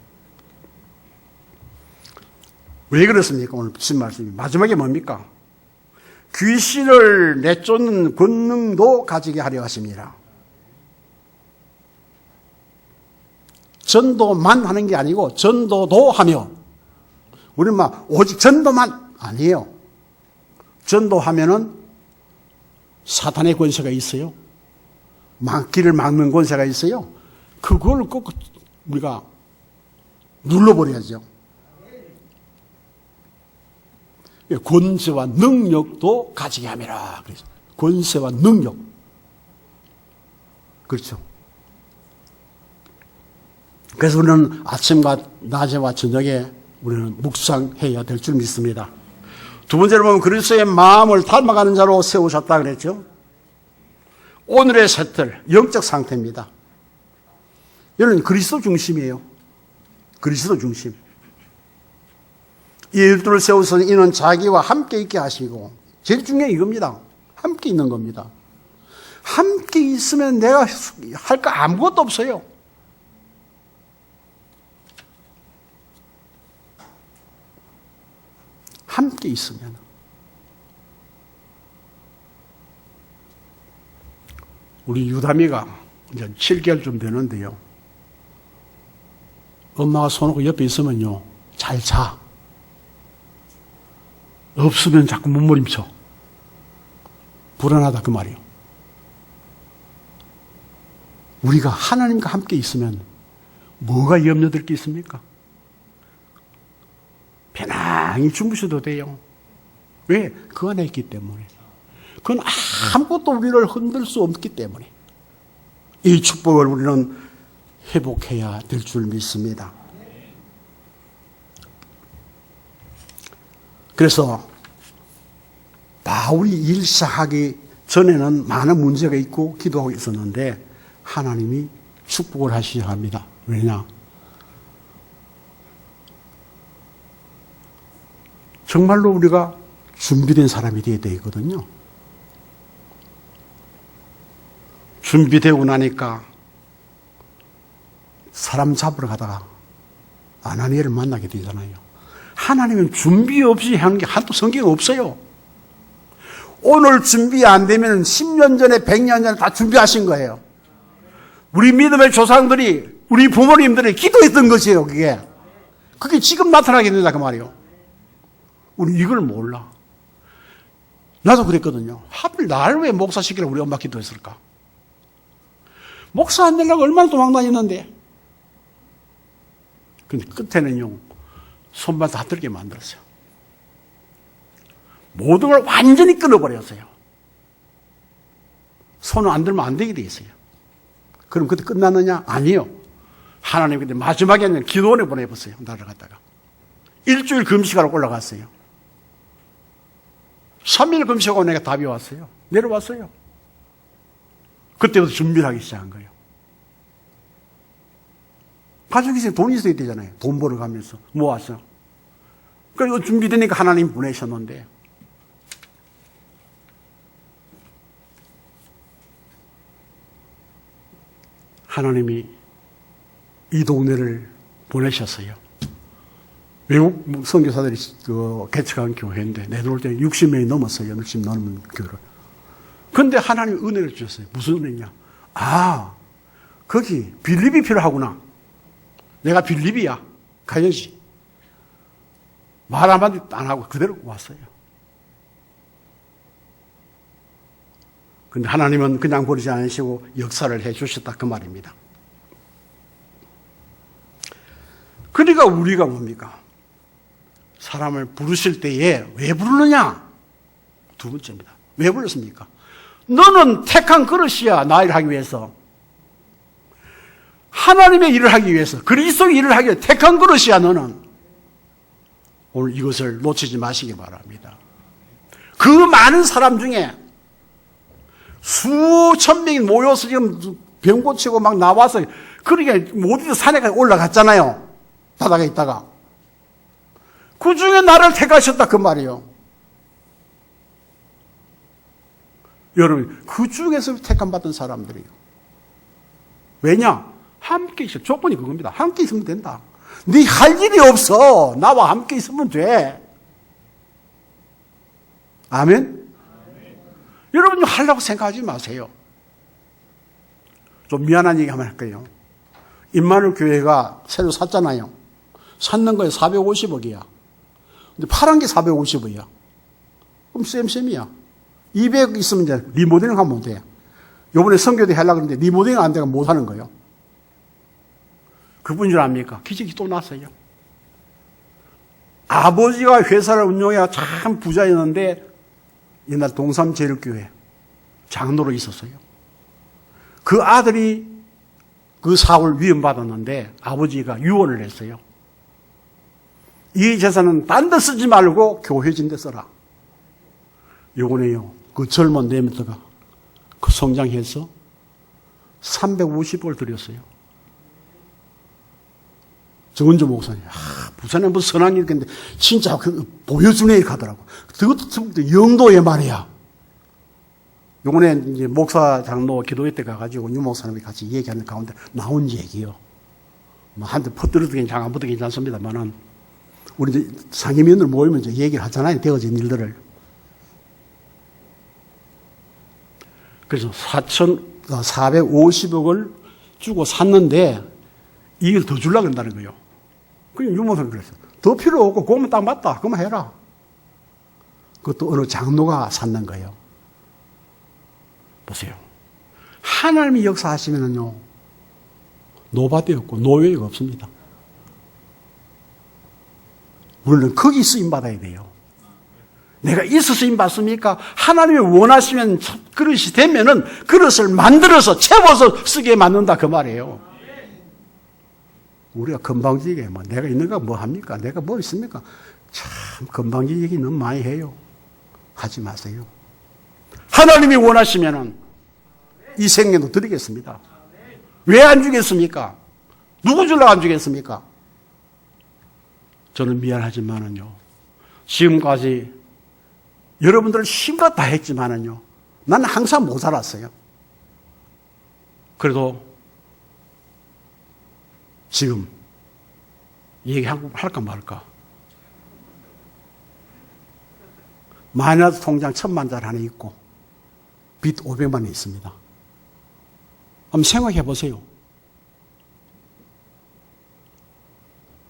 왜 그렇습니까? 오늘 무슨 말씀이 마지막에 뭡니까? 귀신을 내쫓는 권능도 가지게 하려 하십니다. 전도만 하는 게 아니고 전도도 하며, 우리는 막 오직 전도만 아니에요. 전도하면은 사탄의 권세가 있어요. 길을 막는 권세가 있어요. 그걸 꼭 우리가 눌러버려야죠. 권세와 능력도 가지게 함이라. 그래서 권세와 능력. 그렇죠. 그래서 우리는 아침과 낮에와 저녁에 우리는 묵상해야 될 줄 믿습니다. 두 번째로 보면 그리스도의 마음을 닮아가는 자로 세우셨다 그랬죠. 오늘의 세틀, 영적 상태입니다. 여러분 그리스도 중심이에요. 그리스도 중심. 이 일들을 세워서 이는 자기와 함께 있게 하시고, 제일 중요한 이겁니다. 함께 있는 겁니다. 함께 있으면 내가 할 거 아무것도 없어요. 함께 있으면. 우리 유담이가 이제 7개월쯤 되는데요. 엄마가 손놓고 옆에 있으면요, 잘 자. 없으면 자꾸 몸부림쳐. 불안하다 그 말이에요. 우리가 하나님과 함께 있으면 뭐가 염려될 게 있습니까? 편안히 주무셔도 돼요. 왜? 그 안에 있기 때문에. 그건 아무것도 우리를 흔들 수 없기 때문에. 이 축복을 우리는 회복해야 될 줄 믿습니다. 그래서 바울이 일 시작하기 전에는 많은 문제가 있고 기도하고 있었는데 하나님이 축복을 하시려 합니다. 왜냐? 정말로 우리가 준비된 사람이 되어야 되거든요. 준비되고 나니까 사람 잡으러 가다가 아나니아를 만나게 되잖아요. 하나님은 준비 없이 하는 게 한도 성경에 없어요. 오늘 준비 안 되면 10년 전에 100년 전에 다 준비하신 거예요. 우리 믿음의 조상들이, 우리 부모님들이 기도했던 것이에요. 그게 지금 나타나게 된다 그 말이에요. 우리 이걸 몰라. 나도 그랬거든요. 하필 나를 왜 목사 시키려고 우리 엄마 기도했을까? 목사 안 되려고 얼마나 도망다녔는데. 근데 끝에는요, 손발 다 들게 만들었어요. 모든 걸 완전히 끊어버렸어요. 손을 안 들면 안 되게 돼 있어요. 그럼 그때 끝났느냐? 아니요. 하나님 그때 마지막에는 기도원에 보내봤어요. 나를 갖다가. 일주일 금식하러 올라갔어요. 3일 금식하고 내가 답이 왔어요. 내려왔어요. 그때부터 준비를 하기 시작한 거예요. 가족이 있으면 돈이 있어야 되잖아요. 돈 벌어가면서 모아서. 그리고 준비되니까 하나님 보내셨는데, 하나님이 이 동네를 보내셨어요. 외국 선교사들이 개척한 교회인데 내놓을 때 60명이 넘었어요. 60 넘는 교회를. 그런데 하나님이 은혜를 주셨어요. 무슨 은혜냐? 아, 거기 빌립이 필요하구나. 내가 빌립이야. 가야지. 말 한마디도 안 하고 그대로 왔어요. 근데 하나님은 그냥 버리지 않으시고 역사를 해 주셨다 그 말입니다. 그러니까 우리가 뭡니까? 사람을 부르실 때에 왜 부르느냐? 두 번째입니다. 왜 불렀습니까? 너는 택한 그릇이야. 나 일하기 위해서. 하나님의 일을 하기 위해서, 그리스도의 일을 하기 위해서 택한 그릇이야 너는. 오늘 이것을 놓치지 마시기 바랍니다. 그 많은 사람 중에 수천 명이 모여서 지금 병 고치고 막 나와서, 그러니까 모두 산에 올라갔잖아요. 바닥에 있다가. 그 중에 나를 택하셨다 그 말이에요. 여러분, 그 중에서 택함받은 사람들이에요. 왜냐? 함께 있어. 조건이 그겁니다. 함께 있으면 된다. 네 할 일이 없어. 나와 함께 있으면 돼. 아멘? 여러분, 하려고 생각하지 마세요. 좀 미안한 얘기 한번 할게요. 임마누엘 교회가 새로 샀잖아요. 샀는 거에 450억이야. 근데 파란 게 450억이야. 그럼 쌤이야. 200억 있으면 이제 리모델링 하면 돼. 요번에 선교대 하려고 했는데 리모델링 안 되면 못 하는 거예요. 그분 줄 압니까? 기적이 또 났어요. 아버지가 회사를 운영해야 참 부자였는데 옛날 동삼제일교회 장로로 있었어요. 그 아들이 그 사업을 위임받았는데 아버지가 유언을 했어요. 이 재산은 딴 데 쓰지 말고 교회진 데 써라. 요거네요. 그 젊은 내면서가 그 성장해서 350억을 들였어요. 정은조 목사님, 부산에 뭐 선한 일 있는데 진짜 보여주네 이렇게 하더라고. 그것도 영도에 말이야. 요번에 이제 목사 장로 기도회 때 가가지고 유 목사님이 같이 얘기하는 가운데 나온 얘기요. 뭐 한테 퍼뜨려도 괜찮아, 안 퍼뜨려도 괜찮습니다만은 우리 이제 상임위원들 모이면 이제 얘기를 하잖아요. 되어진 일들을. 그래서 450억을 주고 샀는데 이걸 더 주려고 한다는 거예요. 그냥 유목사님 그랬어. 더 필요 없고 그거면 딱 맞다. 그만 해라. 그것도 어느 장로가 샀는 거예요. 보세요. 하나님이 역사하시면은요, 노바도 없고 노예가 없습니다. 우리는 거기 쓰임받아야 돼요. 내가 있어서 쓰임받습니까? 하나님이 원하시면 그릇이 되면은 그릇을 만들어서 채워서 쓰게 만든다 그 말이에요. 우리가 건방지게 뭐 내가 있는가 뭐 합니까? 내가 뭐 있습니까? 참 건방지 얘기 너무 많이 해요. 하지 마세요. 하나님이 원하시면은 이 생명도 드리겠습니다. 왜 안 주겠습니까? 누구 주려고 안 주겠습니까? 저는 미안하지만은요, 지금까지 여러분들 힘껏 다 했지만은요, 나는 항상 모자랐어요. 그래도 지금 얘기할까 말까. 마이너스 통장 1,000만 달 안에 있고 빚 500만 원 있습니다. 한번 생각해 보세요.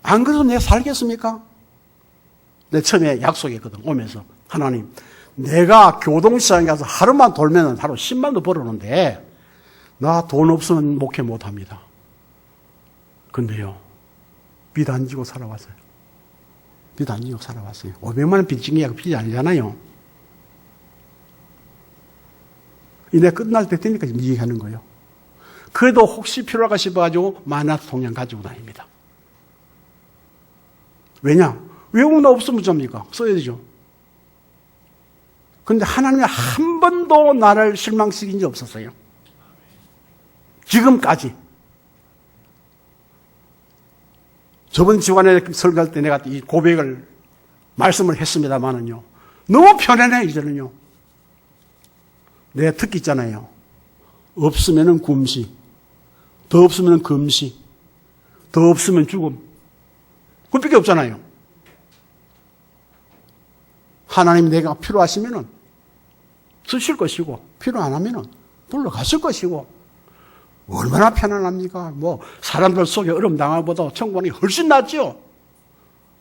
안 그래도 내가 살겠습니까? 내 처음에 약속했거든. 오면서 하나님, 내가 교동시장에 가서 하루만 돌면 하루 10만 원 벌었는데 나 돈 없으면 목회 못합니다. 근데요, 빚 안 지고 살아왔어요. 빚 안 지고 살아왔어요. 500만 원 빚 진 게 빚이 아니잖아요. 이내 끝날 때 되니까 지금 얘기하는 거예요. 그래도 혹시 필요할까 싶어가지고 마이너스 통장 가지고 다닙니다. 왜냐? 외국 나 없으면 어쩝니까? 써야 되죠. 근데 하나님이 한 번도 나를 실망시킨 적 없었어요. 지금까지. 저번 주간에 설교할 때 내가 이 고백을 말씀을 했습니다만은요. 너무 편안해 이제는요. 내 특기 있잖아요. 없으면은 굶시, 더 없으면은 금시, 더 없으면 죽음. 그밖에 없잖아요. 하나님 내가 필요하시면은 쓰실 것이고 필요 안 하면은 불러가실 것이고 얼마나 편안합니까? 뭐 사람들 속에 어려움 당하보다 천국이 훨씬 낫죠.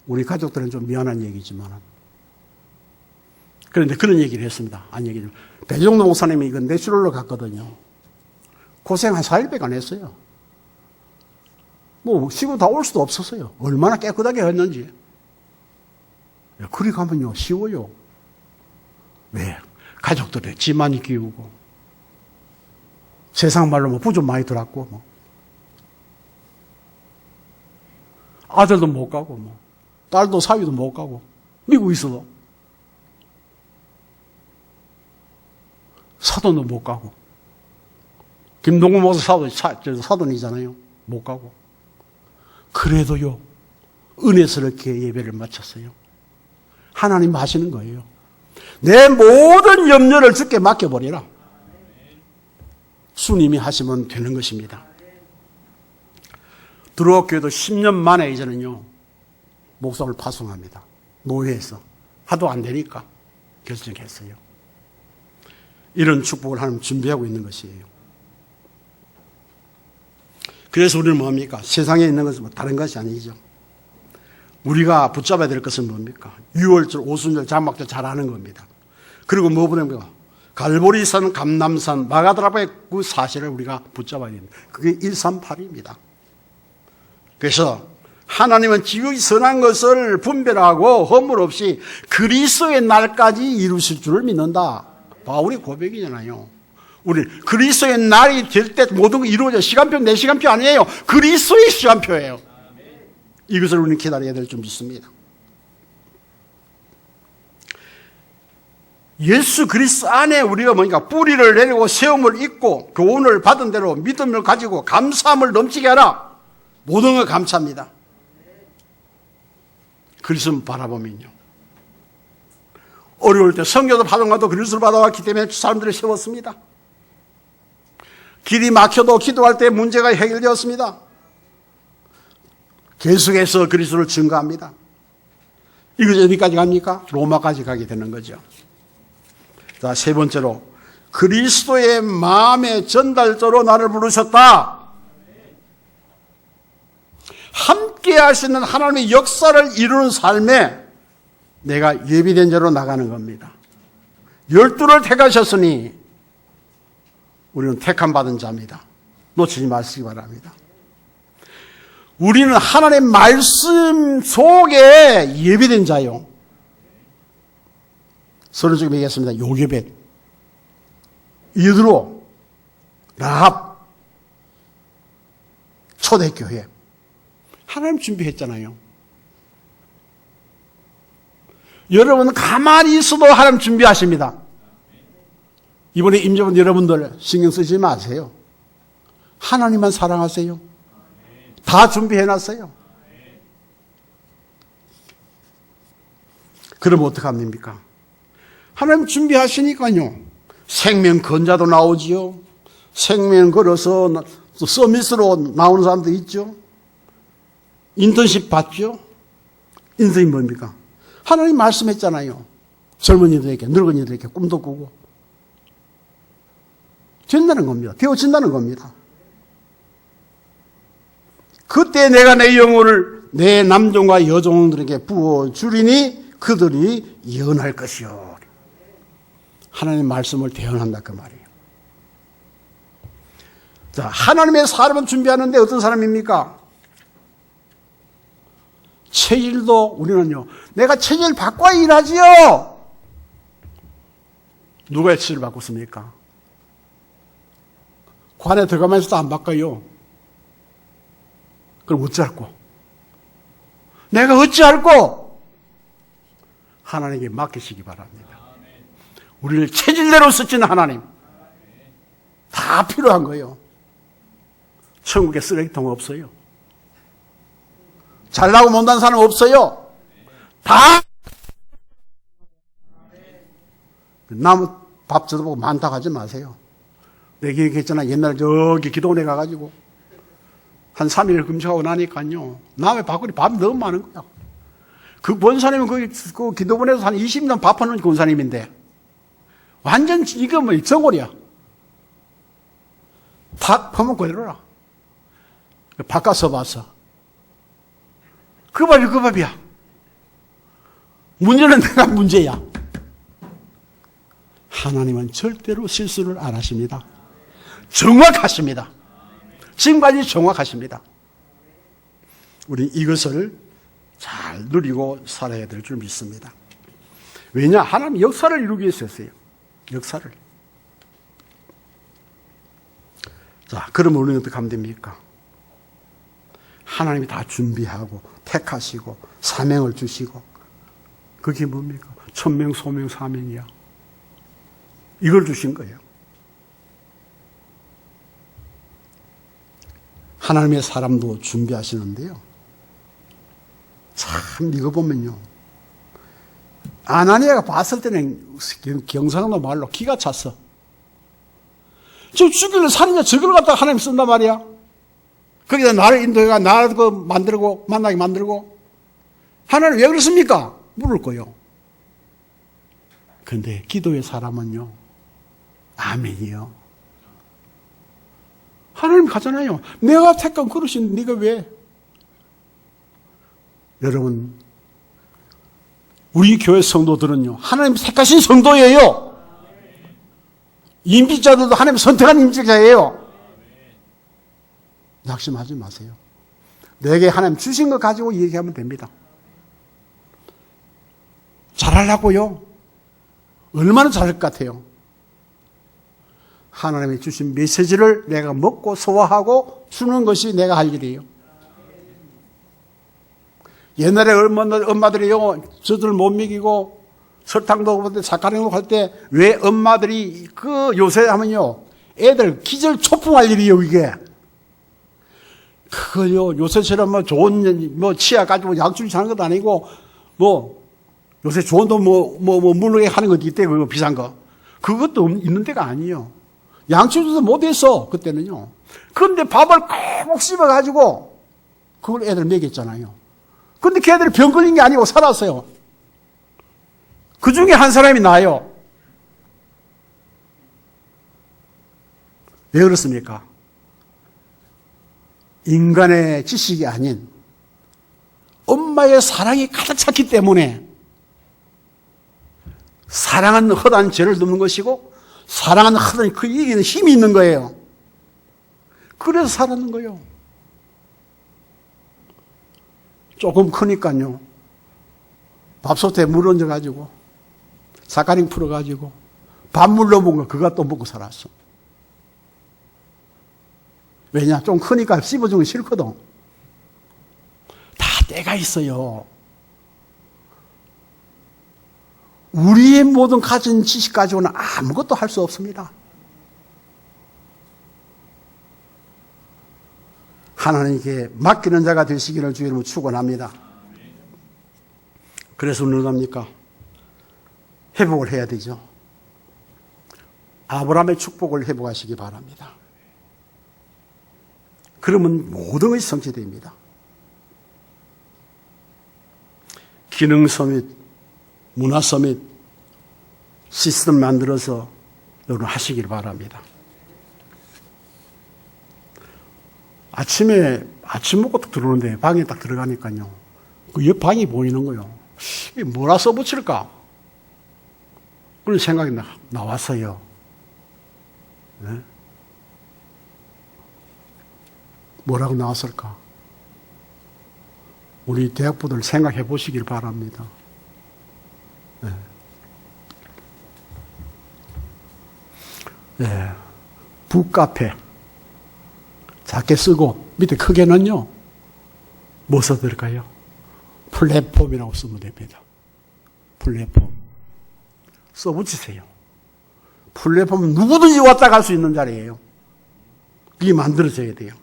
우리 가족들은 좀 미안한 얘기지만 그런데 그런 얘기를 했습니다. 아니 얘기죠. 배종동 목사님이 이건 내추럴로 갔거든요. 고생 한 4일밖에 안 했어요. 뭐 쉬고 다 올 수도 없었어요. 얼마나 깨끗하게 했는지. 그리 가면요 쉬워요. 왜? 가족들의 집 많이 키우고 세상 말로 뭐 부좀 많이 들었고 뭐 아들도 못 가고 뭐 딸도 사위도 못 가고 미국 있어도 사돈도 못 가고 김동구 목사 사돈이잖아요. 못 가고 그래도요 은혜스럽게 예배를 마쳤어요. 하나님 하시는 거예요. 내 모든 염려를 주께 맡겨버리라. 주님이 하시면 되는 것입니다. 들어오교회도 10년 만에 이제는요 목사를 파송합니다. 노회에서 하도 안 되니까 결정했어요. 이런 축복을 하나님 준비하고 있는 것이에요. 그래서 우리는 뭡니까? 세상에 있는 것은 다른 것이 아니죠. 우리가 붙잡아야 될 것은 뭡니까? 유월절, 오순절, 장막절 잘 아는 겁니다. 그리고 무엇보다 갈보리산, 감남산, 마가다라바의 그 사실을 우리가 붙잡아야 됩니다. 그게 138입니다. 그래서 하나님은 지극히 선한 것을 분별하고 허물 없이 그리스도의 날까지 이루실 줄을 믿는다. 바울의 고백이잖아요. 우리 그리스도의 날이 될 때 모든 게 이루어져. 시간표 내 시간표 아니에요. 그리스도의 시간표예요. 이것을 우리는 기다려야 될 줄 믿습니다. 예수 그리스도 안에 우리가 뭐니까 뿌리를 내리고 세움을 입고 교훈을 받은 대로 믿음을 가지고 감사함을 넘치게 하라. 모든 걸 감사합니다. 그리스도를 바라보면요. 어려울 때 성교도 받아가도 그리스도를 받아왔기 때문에 사람들을 세웠습니다. 길이 막혀도 기도할 때 문제가 해결되었습니다. 계속해서 그리스도를 증거합니다. 이것이 어디까지 갑니까? 로마까지 가게 되는 거죠. 자, 세 번째로 그리스도의 마음의 전달자로 나를 부르셨다. 함께 할 수 있는 하나님의 역사를 이루는 삶에 내가 예비된 자로 나가는 겁니다. 12를 택하셨으니 우리는 택함 받은 자입니다. 놓치지 마시기 바랍니다. 우리는 하나님의 말씀 속에 예비된 자요. 서로 지금 얘기했습니다. 요게벳, 이드로, 라합, 초대교회. 하나님 준비했잖아요. 여러분 가만히 있어도 하나님 준비하십니다. 이번에 임재분 여러분들 신경 쓰지 마세요. 하나님만 사랑하세요. 다 준비해놨어요. 그럼 어떡합니까? 하나님 준비하시니까요. 생명 건자도 나오지요. 생명 걸어서 서밋으로 나오는 사람도 있죠. 인턴십 받죠. 인턴이 뭡니까? 하나님 말씀했잖아요. 젊은이들에게 늙은이들에게 꿈도 꾸고 된다는 겁니다. 되어진다는 겁니다. 그때 내가 내 영혼을 내 남종과 여종들에게 부어주리니 그들이 예언할 것이요. 하나님의 말씀을 대언한다 그 말이에요. 자, 하나님의 사람을 준비하는데 어떤 사람입니까? 체질도 우리는요. 내가 체질 바꿔야 일하지요. 누가 체질 바꿨습니까? 관에 들어가면서도 안 바꿔요. 그럼 어찌할꼬? 내가 어찌할꼬? 하나님께 맡기시기 바랍니다. 우리를 체질대로 쓰시는 하나님. 다 필요한 거예요. 천국에 쓰레기통 없어요. 잘나고 못난 사람 없어요. 다 남 밥 줘보고 많다고 하지 마세요. 내가 얘기했잖아. 옛날에 저기 기도원에 가가지고 한 3일 금식하고 나니까요. 남의 밥그리 밥이 너무 많은 거야. 그 권사님은 그 기도원에서 한 20년 밥하는 권사님인데 완전 이거 뭐 정골이야. 밥 퍼먹고 이러라. 바꿔서 봤어. 그 밥이 그 밥이야. 문제는 내가 문제야. 하나님은 절대로 실수를 안 하십니다. 정확하십니다. 지금까지 정확하십니다. 우리 이것을 잘 누리고 살아야 될 줄 믿습니다. 왜냐? 하나님 역사를 이루기 위해서 했어요. 역사를. 자, 그러면 우리는 어떻게 하면 됩니까? 하나님이 다 준비하고 택하시고 사명을 주시고 그게 뭡니까? 천명, 소명, 사명이야. 이걸 주신 거예요. 하나님의 사람도 준비하시는데요. 참 이거 보면요. 아나니아가 봤을 때는 경상도 말로 기가 찼어. 지금 죽이려 살인자 저걸 갖다가 하나님 쓴단 말이야. 거기다 나를 인도해가 나를 만들고 만나게 만들고 하나님 왜 그렇습니까? 물을 거요. 근데 기도의 사람은요. 아멘이요. 하나님 가잖아요. 내가 택한 그릇인데 네가 왜? 여러분 우리 교회 성도들은요. 하나님 택하신 성도예요. 임직자들도 하나님 선택한 임직자예요. 낙심하지 마세요. 내게 하나님 주신 거 가지고 얘기하면 됩니다. 잘하려고요. 얼마나 잘할 것 같아요. 하나님이 주신 메시지를 내가 먹고 소화하고 주는 것이 내가 할 일이에요. 옛날에 엄마들이요, 저들 못 먹이고 설탕도 먹을 때 사카린도 할 때 왜 엄마들이 요새 하면요, 애들 기절 초풍할 일이에요, 이게. 그걸요, 요새처럼 좋은 치아 가지고 양줄 사는 것도 아니고 요새 좋은 돈 물르게 하는 것도 있대, 그거 비싼 거. 그것도 있는 데가 아니에요. 양치질도 못했어, 그때는요. 그런데 밥을 꼭 씹어가지고, 그걸 애들 먹였잖아요. 근데 걔들이 병 걸린 게 아니고 살았어요. 그 중에 한 사람이 나요. 왜 그렇습니까? 인간의 지식이 아닌 엄마의 사랑이 가득 찼기 때문에 사랑은 허다한 죄를 덮는 것이고 사랑은 하더니 그 이기는 힘이 있는 거예요. 그래서 살았는 거예요. 조금 크니까요. 밥솥에 물 얹어가지고 사카린 풀어가지고 밥물 넣어본 거 그거 또 먹고 살았어. 왜냐? 좀 크니까 씹어주는 거 싫거든. 다 때가 있어요. 우리의 모든 가진 지식 가지고는 아무것도 할 수 없습니다. 하나님께 맡기는 자가 되시기를 주의 이름으로 축원합니다. 그래서 우리는 합니까? 회복을 해야 되죠. 아브라함의 축복을 회복하시기 바랍니다. 그러면 모든 것이 성취됩니다. 기능 서밋, 문화 서밋, 시스템 만들어서 여러분 하시길 바랍니다. 아침에 아침 먹고 딱 들어오는데 방에 딱 들어가니까요. 그 옆 방이 보이는 거예요. 이게 뭐라 써붙일까? 그런 생각이 나왔어요. 네? 뭐라고 나왔을까? 우리 대학부들 생각해 보시길 바랍니다. 네. 네. 북카페 작게 쓰고 밑에 크게는요 뭐 써드릴까요? 플랫폼이라고 쓰면 됩니다. 플랫폼 써붙이세요. 플랫폼은 누구든지 왔다 갈 수 있는 자리예요. 이게 만들어져야 돼요.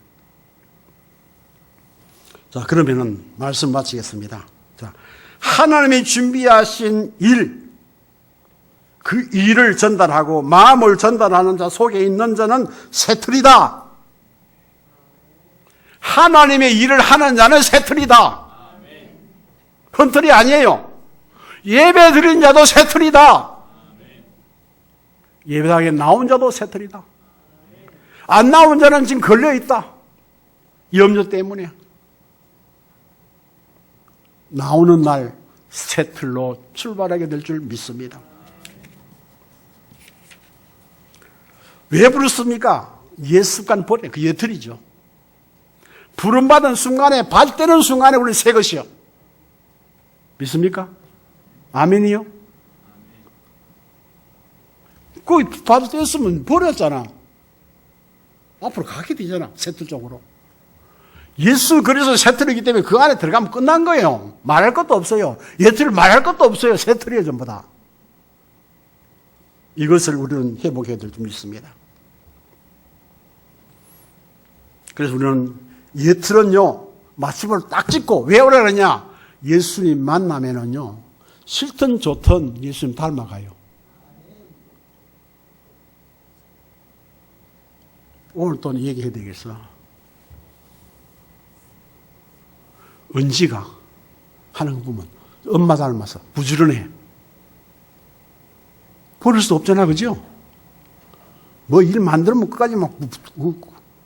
자, 그러면은 말씀 마치겠습니다. 자, 하나님이 준비하신 일, 그 일을 전달하고 마음을 전달하는 자 속에 있는 자는 새틀이다. 하나님의 일을 하는 자는 새틀이다. 헌틀이 아니에요. 예배 드린 자도 새틀이다. 예배당에 나온 자도 새틀이다. 안 나온 자는 지금 걸려있다. 염려 때문에. 나오는 날 새틀로 출발하게 될 줄 믿습니다. 왜 부르습니까? 옛 습관 버려. 그 예틀이죠. 부름받은 순간에, 발되는 순간에 우리 새 것이요. 믿습니까? 아멘이요? 그 발됐으면 버렸잖아. 앞으로 가게 되잖아. 새틀 쪽으로. 예수 그리스도 새틀이기 때문에 그 안에 들어가면 끝난 거예요. 말할 것도 없어요. 예틀 말할 것도 없어요. 새틀이에요, 전부 다. 이것을 우리는 회복해야 될 줄 믿습니다. 그래서 우리는 예틀은요, 마침을 딱 짚고 왜 오라 그러냐? 예수님 만나면은요, 싫든 좋든 예수님 닮아가요. 오늘 또 얘기해야 되겠어. 은지가 하는 거 보면 엄마 닮아서 부지런해. 버릴 수 없잖아, 그죠? 뭐 일 만들면 끝까지 막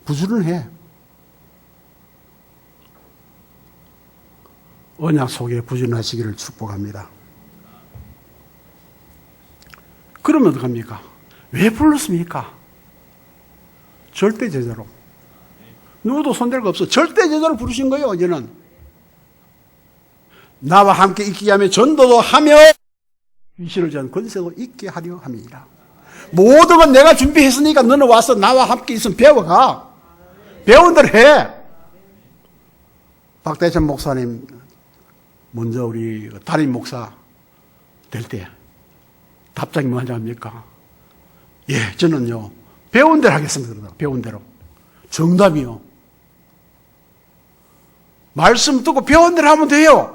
부지런해. 언약 속에 부지런하시기를 축복합니다. 그러면 어떡합니까? 왜 불렀습니까? 절대 제자로. 누구도 손댈 거 없어. 절대 제자로 부르신 거예요, 이제는. 나와 함께 있게 하며 전도도 하며 귀신을 제한 권세도 있게 하려 함이라. 모든 건 내가 준비했으니까 너는 와서 나와 함께 있으면 배워가. 배운 대로 해. 박대천 목사님 먼저 우리 담임 목사 될 때 답장이 뭐냐 합니까? 예, 저는요 배운 대로 하겠습니다. 배운 대로. 정답이요. 말씀 듣고 배운 대로 하면 돼요.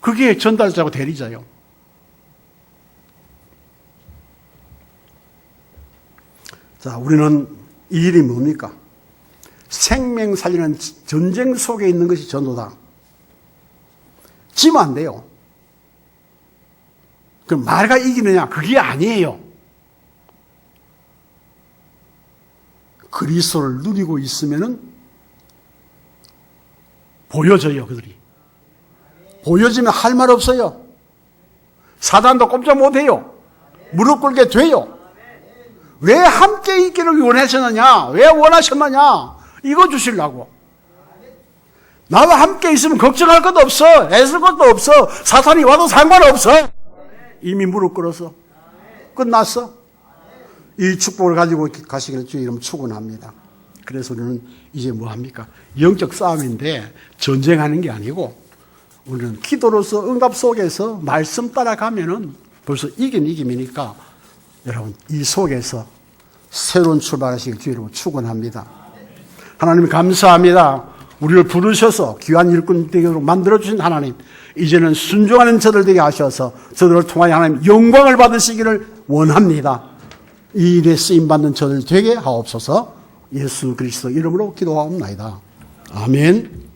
그게 전달자고 대리자요. 자, 우리는 이 일이 뭡니까? 생명 살리는 전쟁 속에 있는 것이 전도다. 지면 안 돼요. 그럼 말가 이기느냐? 그게 아니에요. 그리스도를 누리고 있으면은 보여져요, 그들이. 보여지면 할 말 없어요. 사단도 꼼짝 못해요. 무릎 꿇게 돼요. 왜 함께 있기를 원하셨느냐? 왜 원하셨느냐? 이거 주시려고. 나와 함께 있으면 걱정할 것도 없어. 애쓸 것도 없어. 사탄이 와도 상관없어. 이미 무릎 꿇어서 끝났어. 이 축복을 가지고 가시기를 주의 이름 축원합니다. 그래서 우리는 이제 뭐 합니까? 영적 싸움인데 전쟁하는 게 아니고 우리는 기도로서 응답 속에서 말씀 따라가면은 벌써 이김이니까 여러분 이 속에서 새로운 출발하시길 주의 이름으로 축원합니다. 하나님 감사합니다. 우리를 부르셔서 귀한 일꾼 되게 만들어주신 하나님, 이제는 순종하는 저들 되게 하셔서 저들을 통하여 하나님 영광을 받으시기를 원합니다. 이 일에 쓰임받는 저들 되게 하옵소서. 예수 그리스도 이름으로 기도하옵나이다. 아멘.